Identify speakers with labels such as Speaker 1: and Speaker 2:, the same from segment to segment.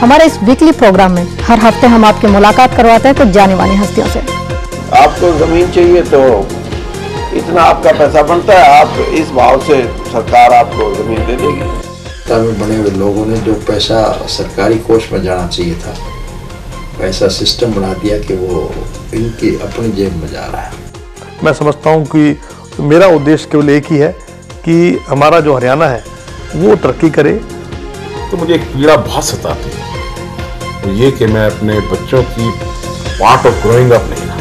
Speaker 1: हमारे इस weekly programme में हर हफ्ते हम आपकी मुलाकात करवाते हैं कुछ जानी मानी हस्तियों से।
Speaker 2: आपको जमीन चाहिए तो इतना आपका पैसा बनता है, आप इस भाव से सरकार आपको जमीन दे देगी।
Speaker 3: में बने हुए लोगों ने जो पैसा सरकारी कोष में जाना चाहिए था, ऐसा सिस्टम बना दिया कि वो इनकी अपनी जेब में जा रहा है।
Speaker 4: मैं समझता हूँ कि मेरा उद्देश्य केवल एक ही है कि हमारा जो हरियाणा है वो तरक्की करे।
Speaker 5: तो मुझे एक पीड़ा बहुत सताती है, तो ये कि मैं अपने बच्चों की पार्ट ऑफ ग्रोइंग अप नहीं रहा।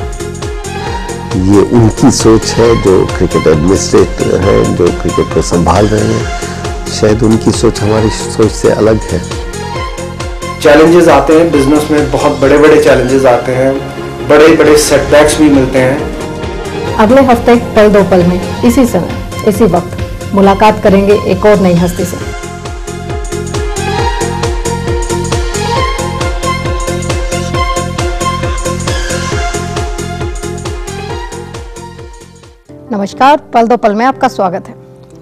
Speaker 6: ये उनकी सोच है जो क्रिकेट एडमिनिस्ट्रेटर है, जो क्रिकेट को संभाल रहे हैं, शायद उनकी सोच हमारी सोच से अलग है।
Speaker 7: चैलेंजेस आते हैं बिजनेस में, बहुत बड़े बड़े चैलेंजेस आते हैं, बड़े बड़े सेटबैक्स भी मिलते हैं।
Speaker 1: अगले हफ्ते पल दो पल में इसी समय इसी वक्त मुलाकात करेंगे एक और नई हस्ती से। नमस्कार, पल दो पल में आपका स्वागत है।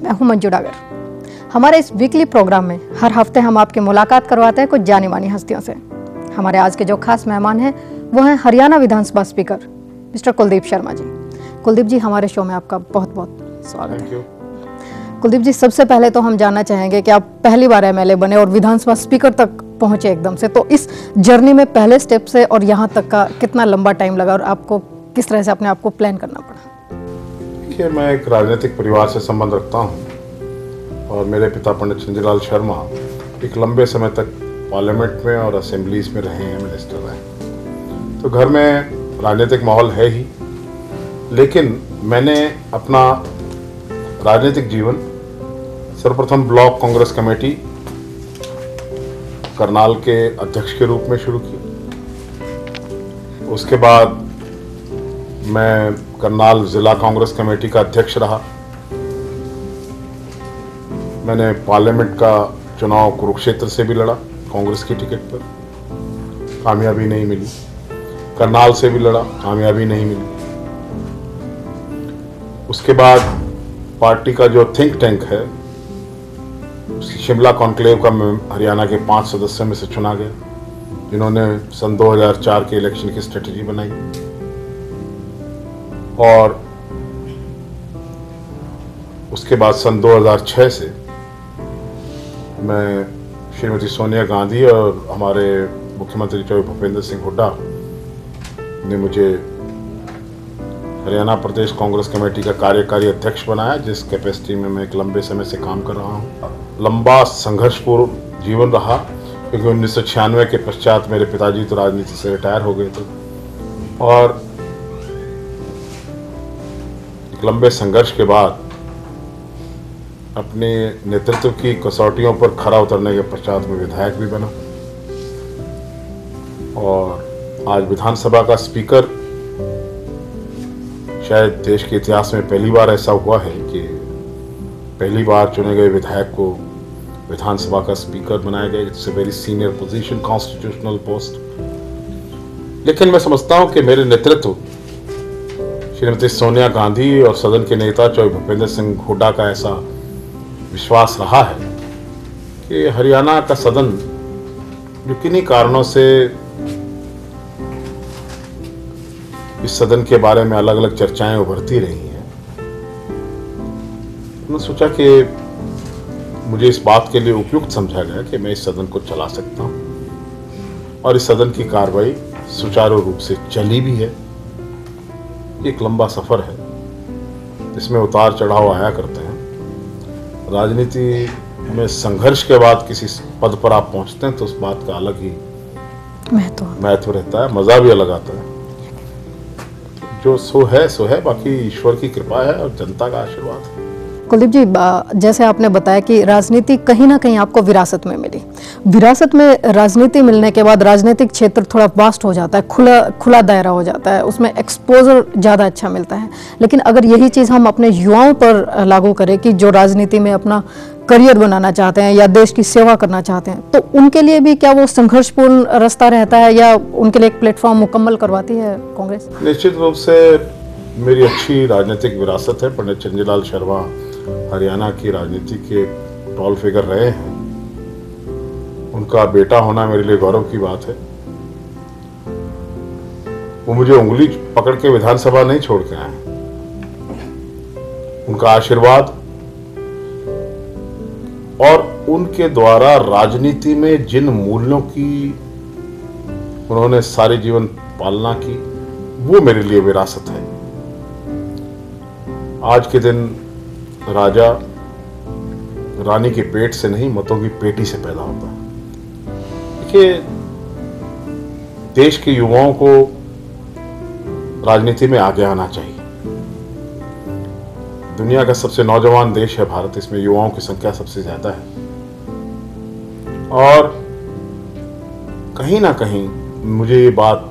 Speaker 1: मैं हूं मंजू डागर। हमारे इस वीकली प्रोग्राम में हर हफ्ते हम आपकी मुलाकात करवाते हैं कुछ जानी मानी हस्तियों से। हमारे आज के जो खास मेहमान हैं वो हैं हरियाणा विधानसभा स्पीकर मिस्टर कुलदीप शर्मा जी। कुलदीप जी, हमारे शो में आपका बहुत बहुत स्वागत है। कुलदीप जी, सबसे पहले तो हम जानना चाहेंगे कि आप पहली बार एमएलए बने और विधानसभा स्पीकर तक पहुंचे एकदम से, तो इस जर्नी में पहले स्टेप से और यहाँ तक का कितना लंबा टाइम लगा और आपको किस तरह से अपने आप को प्लान करना पड़ा?
Speaker 5: देखिए, मैं एक राजनीतिक परिवार से संबंध रखता हूँ और मेरे पिता पंडित चंद्रलाल शर्मा एक लंबे समय तक पार्लियामेंट में और असेंबलीज में रहे हैं, मिनिस्टर रहे। तो घर में राजनीतिक माहौल है ही, लेकिन मैंने अपना राजनीतिक जीवन सर्वप्रथम ब्लॉक कांग्रेस कमेटी करनाल के अध्यक्ष के रूप में शुरू किया। उसके बाद मैं करनाल जिला कांग्रेस कमेटी का अध्यक्ष रहा। मैंने पार्लियामेंट का चुनाव कुरुक्षेत्र से भी लड़ा, कांग्रेस की टिकट पर, कामयाबी नहीं मिली। करनाल से भी लड़ा, कामयाबी नहीं मिली। उसके बाद पार्टी का जो थिंक टैंक है, उसकी शिमला कॉन्क्लेव का मैं हरियाणा के 5 सदस्यों में से चुना गया, जिन्होंने सन 2004 के इलेक्शन की स्ट्रेटेजी बनाई। और उसके बाद सन 2006 से मैं श्रीमती सोनिया गांधी और हमारे मुख्यमंत्री चौधरी भूपेंद्र सिंह हुड्डा ने मुझे हरियाणा प्रदेश कांग्रेस कमेटी का कार्यकारी अध्यक्ष बनाया, जिस कैपेसिटी में मैं एक लंबे समय से काम कर रहा हूँ। लंबा संघर्षपूर्ण जीवन रहा, क्योंकि 1996 के पश्चात मेरे पिताजी तो राजनीति से रिटायर हो गए थे और लंबे संघर्ष के बाद अपने नेतृत्व की कसौटियों पर खरा उतरने के पश्चात मैं विधायक भी बना और आज विधानसभा का स्पीकर। शायद देश के इतिहास में पहली बार ऐसा हुआ है कि पहली बार चुने गए विधायक को विधानसभा का स्पीकर बनाया गया। It's a very senior position, constitutional post. लेकिन मैं समझता हूं कि मेरे नेतृत्व, श्रीमती सोनिया गांधी और सदन के नेता चौधरी भूपेंद्र सिंह हुड्डा का ऐसा विश्वास रहा है कि हरियाणा का सदन, जो किन्हीं कारणों से इस सदन के बारे में अलग अलग चर्चाएं उभरती रही हैं, मैंने सोचा कि मुझे इस बात के लिए उपयुक्त समझा गया कि मैं इस सदन को चला सकता हूं और इस सदन की कार्रवाई सुचारू रूप से चली भी है। एक लंबा सफर है, इसमें उतार चढ़ाव आया करते हैं। राजनीति में संघर्ष के बाद किसी पद पर आप पहुंचते हैं तो उस बात का अलग ही महत्व रहता है, मजा भी अलग आता है। जो सो है, बाकी ईश्वर की कृपा है और जनता का आशीर्वाद है।
Speaker 1: कुलदीप जी, जैसे आपने बताया कि राजनीति कहीं ना कहीं आपको विरासत में मिली। विरासत में राजनीति मिलने के बाद राजनीतिक क्षेत्र थोड़ा वास्ट हो जाता है, खुला दायरा हो जाता है, उसमें एक्सपोजर ज़्यादा अच्छा मिलता है। लेकिन अगर यही चीज़ हम अपने युवाओं पर लागू करें कि जो राजनीति में अपना करियर बनाना चाहते हैं या देश की सेवा करना चाहते हैं, तो उनके लिए भी क्या वो संघर्षपूर्ण रास्ता रहता है या उनके लिए एक प्लेटफॉर्म मुकम्मल करवाती है कांग्रेस?
Speaker 5: निश्चित रूप से मेरी अच्छी राजनीतिक विरासत है। पंडित चंद्रलाल शर्मा हरियाणा की राजनीति के टॉल फिगर रहे हैं उनका बेटा होना मेरे लिए गौरव की बात है। वो मुझे उंगली पकड़ के विधानसभा नहीं छोड़ के आए। उनका आशीर्वाद और उनके द्वारा राजनीति में जिन मूल्यों की उन्होंने सारे जीवन पालना की, वो मेरे लिए विरासत है। आज के दिन राजा रानी के पेट से नहीं, मतों की पेटी से पैदा होता है। देखिए, देश के युवाओं को राजनीति में आगे आना चाहिए। दुनिया का सबसे नौजवान देश है भारत, इसमें युवाओं की संख्या सबसे ज्यादा है। और कहीं ना कहीं मुझे ये बात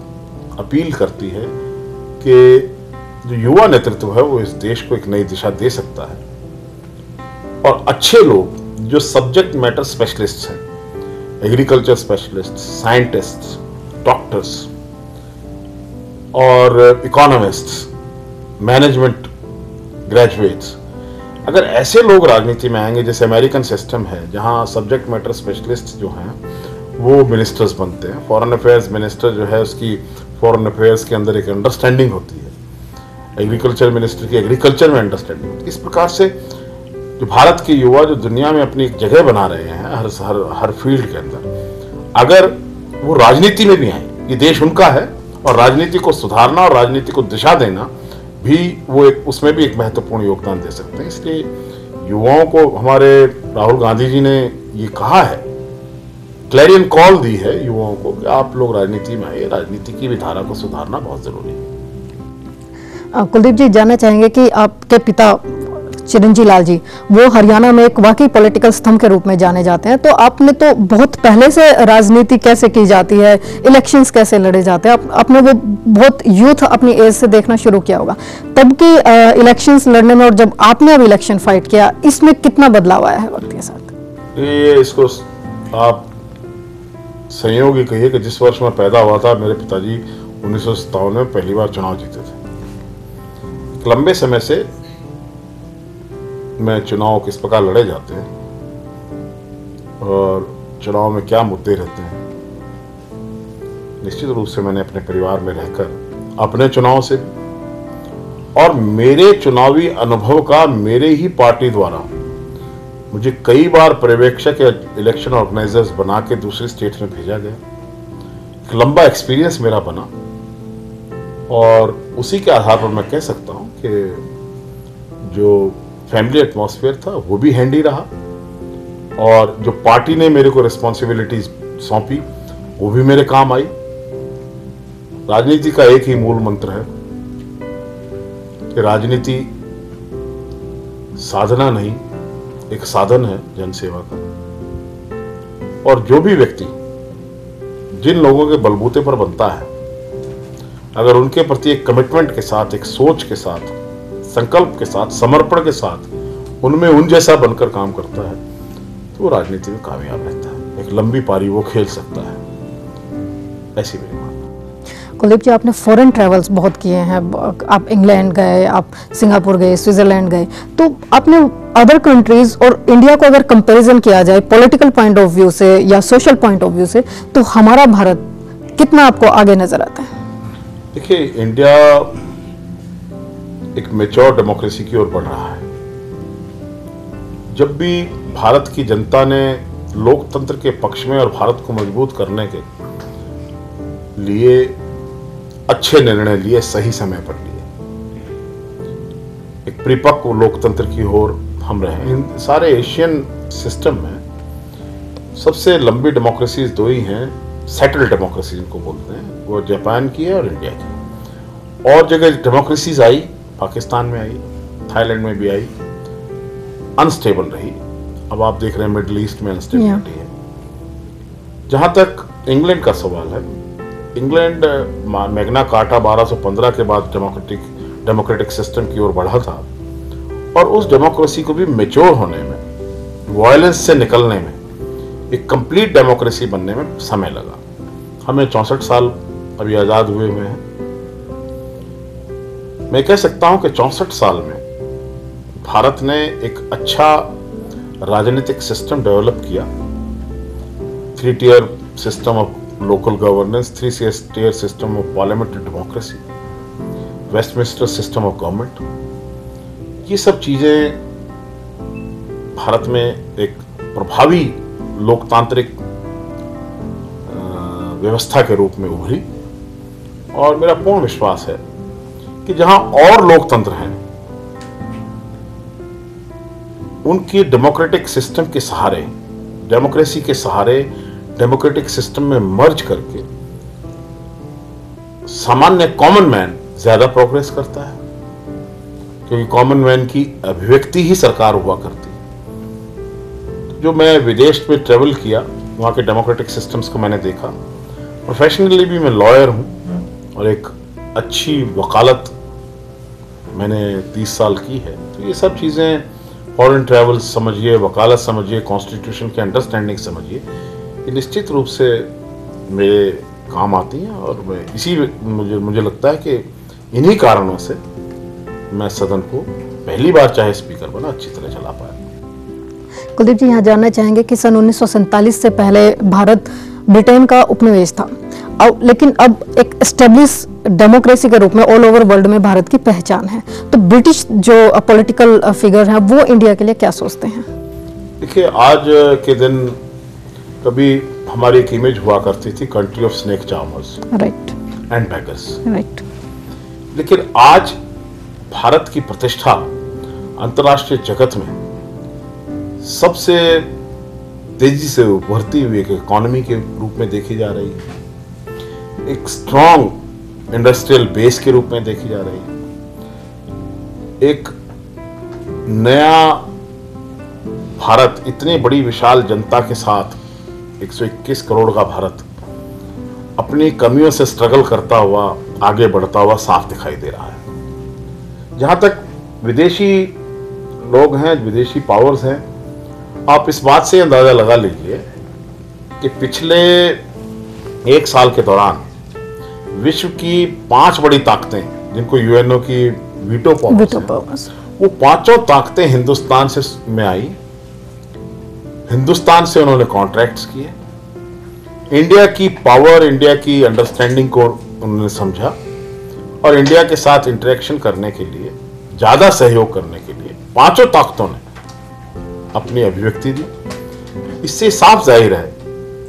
Speaker 5: अपील करती है कि जो युवा नेतृत्व है वो इस देश को एक नई दिशा दे सकता है। और अच्छे लोग जो सब्जेक्ट मैटर स्पेशलिस्ट हैं, एग्रीकल्चर स्पेशलिस्ट, साइंटिस्ट, डॉक्टर्स और इकोनॉमिस्ट्स, मैनेजमेंट ग्रेजुएट्स, अगर ऐसे लोग राजनीति में आएंगे, जैसे अमेरिकन सिस्टम है जहां सब्जेक्ट मैटर स्पेशलिस्ट जो हैं वो मिनिस्टर्स बनते हैं। फॉरेन अफेयर्स मिनिस्टर जो है उसकी फॉरेन अफेयर्स के अंदर एक अंडरस्टैंडिंग होती है, एग्रीकल्चर मिनिस्टर की एग्रीकल्चर में अंडरस्टैंडिंग होती है। इस प्रकार से जो भारत के युवा जो दुनिया में अपनी एक जगह बना रहे हैं हर फील्ड के अंदर, अगर वो राजनीति में भी आए, ये देश उनका है और राजनीति को सुधारना और राजनीति को दिशा देना भी वो उसमें भी एक महत्वपूर्ण योगदान दे सकते हैं। इसलिए युवाओं को हमारे राहुल गांधी जी ने ये कहा है, क्लैरियन कॉल दी है युवाओं को कि आप लोग राजनीति में आइए, राजनीति की विधारा को सुधारना बहुत जरूरी है।
Speaker 1: कुलदीप जी, जानना चाहेंगे कि आपके पिता चिरंजीव लाल जी वो हरियाणा में एक वाकई पॉलिटिकल स्तंभ के रूप में जाने जाते हैं, तो आपने तो बहुत पहले से राजनीति कैसे की जाती है, इलेक्शंस कैसे लड़े जाते हैं, आपने वो बहुत यूथ अपनी एज से देखना शुरू किया होगा। तब की इलेक्शंस लड़ने में और जब आपने अब इलेक्शन फाइट किया, इसमें कितना बदलाव आया है वक्त के साथ?
Speaker 5: ये इसको आप संयोग ही कहिए कि जिस वर्ष में पैदा हुआ था मेरे पिताजी 1957 में पहली बार चुनाव जीते थे। लंबे समय से में चुनाव किस प्रकार लड़े जाते हैं और चुनाव में क्या मुद्दे रहते हैं, निश्चित रूप से मैंने अपने परिवार में रहकर अपने चुनाव से और मेरे चुनावी अनुभव का मेरे ही पार्टी द्वारा मुझे कई बार पर्यवेक्षक या इलेक्शन ऑर्गेनाइजर्स बना के दूसरे स्टेट में भेजा गया। एक लंबा एक्सपीरियंस मेरा बना और उसी के आधार पर मैं कह सकता हूं कि जो फैमिली एटमॉस्फेयर था वो भी हैंडी रहा और जो पार्टी ने मेरे को रिस्पॉन्सिबिलिटीज सौंपी वो भी मेरे काम आई। राजनीति का एक ही मूल मंत्र है कि राजनीति साधना नहीं, एक साधन है जनसेवा का। और जो भी व्यक्ति जिन लोगों के बलबूते पर बनता है, अगर उनके प्रति एक कमिटमेंट के साथ, एक सोच के साथ, संकल्प के साथ, समर्पण के साथ उनमें उन जैसा बनकर काम करता है तो वो राजनीति में कामयाब रहता है, एक लंबी पारी वो खेल सकता है। ऐसी मेरी मानना।
Speaker 1: कुलदीप जी, आपने फॉरेन ट्रैवल्स बहुत किए हैं, आप इंग्लैंड गए, आप सिंगापुर गए, स्विट्जरलैंड गए, तो आपने अदर कंट्रीज और इंडिया को अगर कंपैरिजन किया जाए पॉलिटिकल पॉइंट ऑफ व्यू से या सोशल पॉइंट ऑफ व्यू से, तो हमारा भारत कितना आपको आगे नजर आता है?
Speaker 5: देखिए, इंडिया एक मैच्योर डेमोक्रेसी की ओर बढ़ रहा है। जब भी भारत की जनता ने लोकतंत्र के पक्ष में और भारत को मजबूत करने के लिए अच्छे निर्णय लिए, सही समय पर लिए, एक परिपक्व लोकतंत्र की ओर हम रहे। इन सारे एशियन सिस्टम में सबसे लंबी डेमोक्रेसीज दो ही हैं, सेटल्ड डेमोक्रेसी जिनको बोलते हैं, वो जापान की है और इंडिया की। और जगह डेमोक्रेसीज आई, पाकिस्तान में आई, थाईलैंड में भी आई, अनस्टेबल रही। अब आप देख रहे हैं मिडिल ईस्ट में अनस्टेबिलिटी है। जहां तक इंग्लैंड का सवाल है, इंग्लैंड मैग्ना कार्टा 1215 के बाद डेमोक्रेटिक सिस्टम की ओर बढ़ा था और उस डेमोक्रेसी को भी मैच्योर होने में, वायलेंस से निकलने में, एक कंप्लीट डेमोक्रेसी बनने में समय लगा। हमें 64 साल अभी आजाद हुए हैं। मैं कह सकता हूं कि 64 साल में भारत ने एक अच्छा राजनीतिक सिस्टम डेवलप किया 3 tier system of local governance, 3 tier system of parliamentary democracy, Westminster system of government, ये सब चीजें भारत में एक प्रभावी लोकतांत्रिक व्यवस्था के रूप में उभरी। और मेरा पूर्ण विश्वास है कि जहां और लोकतंत्र हैं उनकी डेमोक्रेटिक सिस्टम के सहारे, डेमोक्रेसी के सहारे डेमोक्रेटिक सिस्टम में मर्ज करके सामान्य कॉमन मैन ज्यादा प्रोग्रेस करता है, क्योंकि कॉमन मैन की अभिव्यक्ति ही सरकार हुआ करती है। जो मैं विदेश में ट्रेवल किया, वहां के डेमोक्रेटिक सिस्टम्स को मैंने देखा। प्रोफेशनली भी मैं लॉयर हूं और एक अच्छी वकालत मैंने 30 साल की है। तो ये सब चीज़ें, फॉरेन ट्रैवल समझिए, वकालत समझिए, कॉन्स्टिट्यूशन की अंडरस्टैंडिंग समझिए, ये निश्चित रूप से मेरे काम आती हैं। और मैं मुझे लगता है कि इन्हीं कारणों से मैं सदन को पहली बार चाहे स्पीकर बना अच्छी तरह चला पाया।
Speaker 1: कुलदीप जी, यहाँ जानना चाहेंगे कि सन 1947 से पहले भारत ब्रिटेन का उपनिवेश था, लेकिन अब एक एस्टेब्लिश डेमोक्रेसी के रूप में ऑल ओवर वर्ल्ड में भारत की पहचान है। तो ब्रिटिश जो पॉलिटिकल फिगर हैं वो इंडिया के लिए क्या सोचते हैं?
Speaker 5: देखिए, आज के दिन कभी हमारी एक इमेज हुआ करती थी, country of snake charmers,
Speaker 1: right,
Speaker 5: and beggars,
Speaker 1: right.
Speaker 5: लेकिन आज भारत की प्रतिष्ठा अंतर्राष्ट्रीय जगत में सबसे तेजी से उभरती हुई एक इकोनॉमी के रूप में देखी जा रही है, एक स्ट्रॉन्ग इंडस्ट्रियल बेस के रूप में देखी जा रही है। एक नया भारत, इतनी बड़ी विशाल जनता के साथ 121 करोड़ का भारत अपनी कमियों से स्ट्रगल करता हुआ आगे बढ़ता हुआ साफ दिखाई दे रहा है। जहां तक विदेशी लोग हैं, विदेशी पावर्स हैं, आप इस बात से अंदाजा लगा लीजिए कि पिछले 1 साल के दौरान विश्व की 5 बड़ी ताकतें, जिनको यूएनओ की वीटो पावर्स, वो 5 ताकतें हिंदुस्तान से में आई। हिंदुस्तान से उन्होंने कॉन्ट्रैक्ट्स किए, इंडिया की पावर, इंडिया की अंडरस्टैंडिंग को उन्होंने समझा और इंडिया के साथ इंटरेक्शन करने के लिए, ज्यादा सहयोग करने के लिए 5 ताकतों ने अपनी अभिव्यक्ति दी। इससे साफ जाहिर है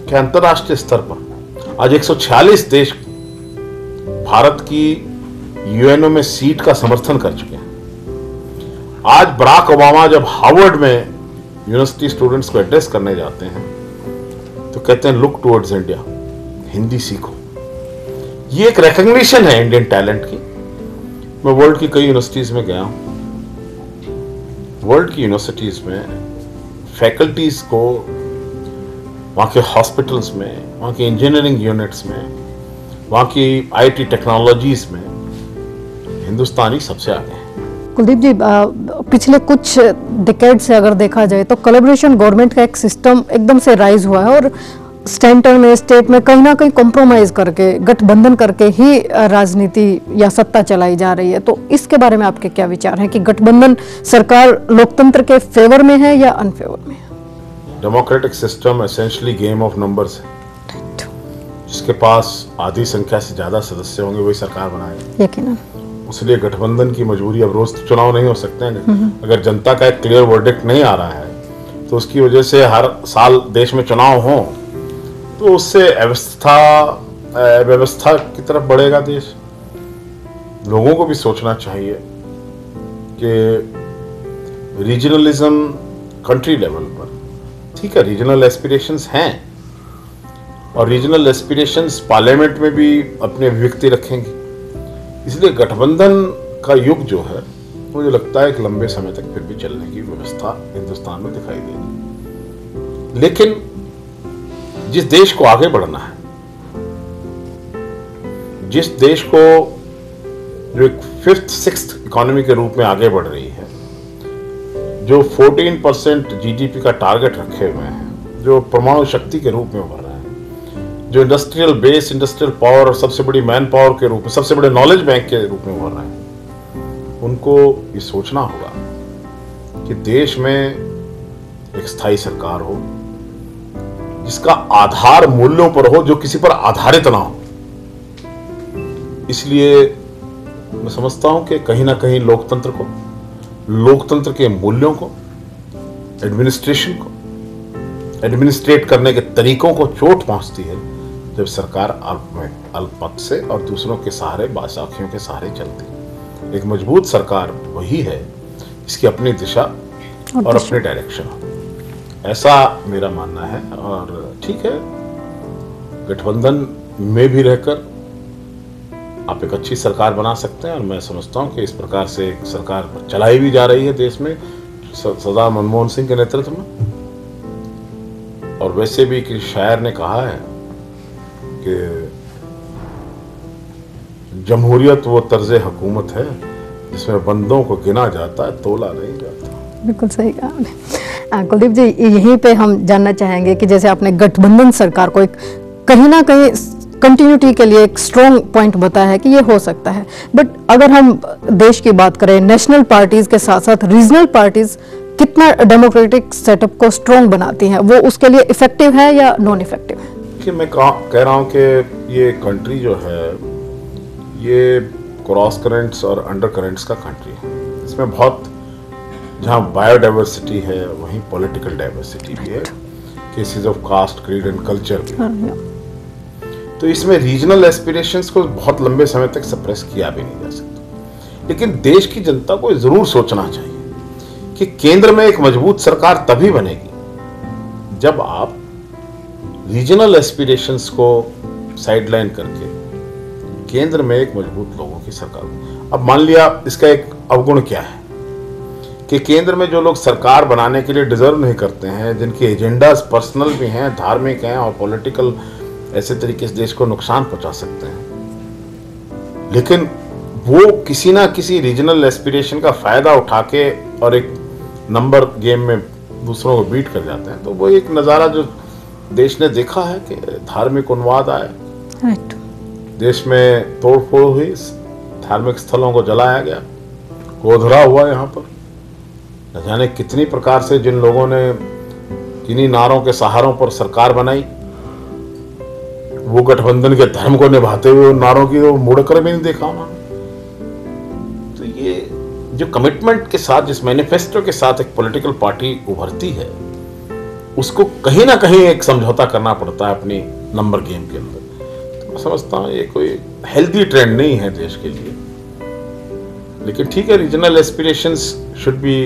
Speaker 5: कि अंतर्राष्ट्रीय स्तर पर आज 146 देश भारत की यूएनओ में सीट का समर्थन कर चुके हैं। आज बराक ओबामा जब हार्वर्ड में यूनिवर्सिटी स्टूडेंट्स को एड्रेस करने जाते हैं तो कहते हैं, लुक टुवर्ड्स इंडिया, हिंदी सीखो। ये एक रिकॉग्निशन है इंडियन टैलेंट की। मैं वर्ल्ड की कई यूनिवर्सिटीज में गया हूं। वर्ल्ड की यूनिवर्सिटीज में फैकल्टीज को, वहां के हॉस्पिटल्स में, वहां के इंजीनियरिंग यूनिट्स में, वहां की आईटी टेक्नोलॉजीज में हिंदुस्तानी सबसे आगे हैं।
Speaker 1: कुलदीप जी, पिछले कुछ डिकेड से अगर देखा जाए तो कोलैबोरेशन गवर्नमेंट का एक सिस्टम एकदम से राइज हुआ है और सेंटर में, स्टेट में कहीं ना कहीं कॉम्प्रोमाइज करके, गठबंधन करके ही राजनीति या सत्ता चलाई जा रही है। तो इसके बारे में आपके क्या विचार हैं कि गठबंधन सरकार लोकतंत्र के फेवर में है या अनफेवर में?
Speaker 5: Democratic system essentially game of numbers है। जिसके पास आधी संख्या से ज्यादा सदस्य होंगे वही सरकार बनाएगा,
Speaker 1: यकीनन।
Speaker 5: इसलिए गठबंधन की मजबूरी, अब रोज तो चुनाव नहीं हो सकते हैं। अगर जनता का एक क्लियर वर्डिक्ट नहीं आ रहा है तो उसकी वजह से हर साल देश में चुनाव हो तो उससे व्यवस्था की तरफ बढ़ेगा देश। लोगों को भी सोचना चाहिए कि रीजनलिज्म कंट्री लेवल पर, ठीक है, रीजनल एस्पिरेशंस हैं और रीजनल एस्पिरेशंस पार्लियामेंट में भी अपनी अभिव्यक्ति रखेंगे। इसलिए गठबंधन का युग जो है, मुझे लगता है कि लंबे समय तक फिर भी चलने की व्यवस्था हिंदुस्तान में दिखाई देगी। लेकिन जिस देश को आगे बढ़ना है, जिस देश को जो एक 5th 6th इकोनॉमी के रूप में आगे बढ़ रही है, जो 14% जीडीपी का टारगेट रखे हुए हैं, जो परमाणु शक्ति के रूप में उभर रहे हैं, जो इंडस्ट्रियल बेस, इंडस्ट्रियल पावर और सबसे बड़ी मैन पावर के रूप में, सबसे बड़े नॉलेज बैंक के रूप में उभर रहे हैं, उनको ये सोचना होगा कि देश में एक स्थायी सरकार हो, जिसका आधार मूल्यों पर हो, जो किसी पर आधारित ना हो। इसलिए मैं समझता हूं कि कहीं ना कहीं लोकतंत्र को, लोकतंत्र के मूल्यों को, एडमिनिस्ट्रेशन को, एडमिनिस्ट्रेट करने के तरीकों को चोट पहुंचती है जब सरकार अल्पमत से और दूसरों के सहारे, बासाखियों के सहारे चलती है। एक मजबूत सरकार वही है जिसकी अपनी दिशा और अपनी डायरेक्शन हो, ऐसा मेरा मानना है। और ठीक है, गठबंधन में भी रहकर आप एक अच्छी सरकार बना सकते हैं, और मैं समझता हूं कि इस प्रकार से एक सरकार चलाई भी जा रही है देश में सरदार मनमोहन सिंह के नेतृत्व में। और वैसे भी कि शायर ने कहा है कि जमहूरियत वो तर्ज हुकूमत है जिसमें बंदों को गिना जाता है, तोला नहीं जाता।
Speaker 1: बिल्कुल सही कहा आपने। कुलदीप जी, यहीं पे हम जानना चाहेंगे कि जैसे आपने गठबंधन सरकार को एक कहीं ना कहीं कंटिन्यूटी के लिए एक स्ट्रॉन्ग पॉइंट बताया है कि ये हो सकता है, बट अगर हम देश की बात करें, नेशनल पार्टीज के साथ साथ रीजनल पार्टीज कितना डेमोक्रेटिक सेटअप को स्ट्रॉन्ग बनाती हैं, वो उसके लिए इफेक्टिव है या नॉन इफेक्टिव है?
Speaker 5: कि मैं कह रहा हूं कि ये कंट्री जो है ये क्रॉस करेंट्स और अंडर करेंट्स का कंट्री है। इसमें बहुत, जहां बायोडाइवर्सिटी है वहीं पॉलिटिकल डाइवर्सिटी भी है, cases of caste, creed and culture भी। तो इसमें रीजनल एस्पिरेशंस को बहुत लंबे समय तक सप्रेस किया भी नहीं जा सकता। लेकिन देश की जनता को जरूर सोचना चाहिए कि केंद्र में एक मजबूत सरकार तभी बनेगी जब आप रीजनल एस्पिरेशंस को साइडलाइन करके केंद्र में एक मजबूत लोगों की सरकार। अब मान लिया, इसका एक अवगुण क्या है कि केंद्र में जो लोग सरकार बनाने के लिए डिजर्व नहीं करते हैं, जिनके एजेंडाज पर्सनल भी हैं, धार्मिक हैं और पॉलिटिकल ऐसे तरीके से देश को नुकसान पहुंचा सकते हैं, लेकिन वो किसी ना किसी रीजनल एस्पिरेशन का फायदा उठा के और एक नंबर गेम में दूसरों को बीट कर जाते हैं, तो वो एक नज़ारा जो देश ने देखा है कि धार्मिक उन्माद आए, देश में तोड़फोड़ हुई, धार्मिक स्थलों को जलाया गया, गोधरा हुआ यहाँ पर। न जाने कितनी प्रकार से जिन लोगों ने किन्हीं नारों के सहारों पर सरकार बनाई, वो गठबंधन के धर्म को निभाते हुए उन नारों की मुड़कर भी नहीं देखा उन्होंने। तो ये जो कमिटमेंट के साथ, जिस मैनिफेस्टो के साथ एक पॉलिटिकल पार्टी उभरती है, उसको कहीं ना कहीं एक समझौता करना पड़ता है अपनी नंबर गेम के अंदर। तो मैं समझता हूँ ये कोई हेल्दी ट्रेंड नहीं है देश के लिए। लेकिन ठीक है, regional aspirations should be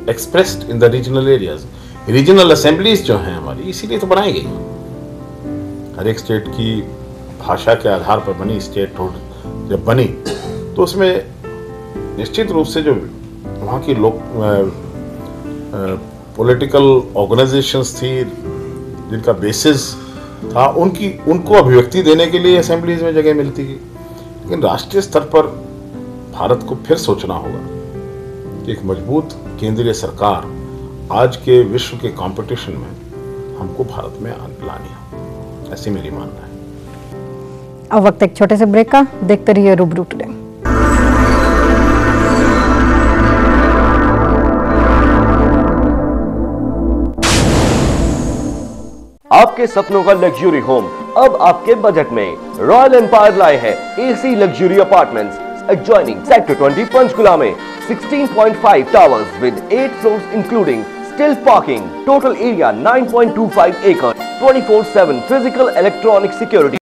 Speaker 5: expressed in the regional areas. Regional assemblies जो हैं हमारी, इसीलिए तो बनाई गई। हर एक स्टेट की भाषा के आधार पर बनी स्टेट जब बनी, तो उसमें निश्चित रूप से जो वहाँ की लोग पॉलिटिकल ऑर्गेनाइजेशंस थी, जिनका बेसिस था, उनको अभिव्यक्ति देने के लिए असेंबलीज में जगह मिलती थी। लेकिन राष्ट्रीय स्तर पर भारत को फिर सोचना होगा कि एक मजबूत केंद्रीय सरकार आज के विश्व के कंपटीशन में हमको भारत में लानी है, ऐसी मेरी मानना है।
Speaker 1: अब वक्त एक छोटे से ब्रेक का, देखते रहिए रूबरू टुडे।
Speaker 8: आपके सपनों का लग्जरी होम अब आपके बजट में। रॉयल एम्पायर लाए हैं AC luxury apartments adjoining sector 20 Panchkula में 16.5 towers with 8 floors including still parking. Total area 9.25 acres. 24/7 physical electronic security.